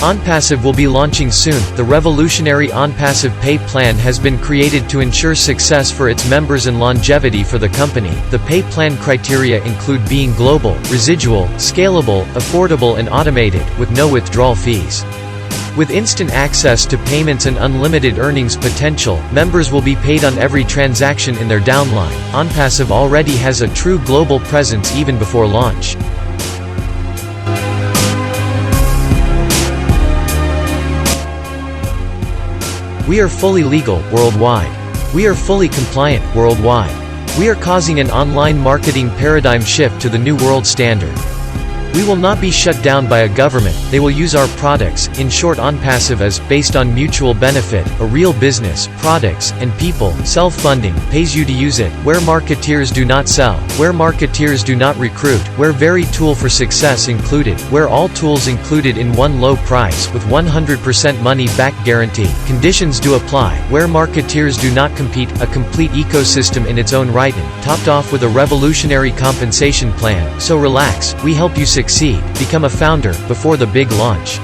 Onpassive will be launching soon. The revolutionary Onpassive pay plan has been created to ensure success for its members and longevity for the company. The pay plan criteria include being global, residual, scalable, affordable and automated, with no withdrawal fees. With instant access to payments and unlimited earnings potential, members will be paid on every transaction in their downline. Onpassive already has a true global presence even before launch. We are fully legal, worldwide. We are fully compliant, worldwide. We are causing an online marketing paradigm shift to the new world standard. We will not be shut down by a government, they will use our products. In short, Onpassive is based on mutual benefit, a real business, products, and people. Self-funding, pays you to use it, where marketeers do not sell, where marketeers do not recruit, where very tool for success included, where all tools included in one low price, with 100% money-back guarantee. Conditions do apply, where marketeers do not compete, a complete ecosystem in its own right and, topped off with a revolutionary compensation plan. So relax, we help you succeed, become a founder, before the big launch.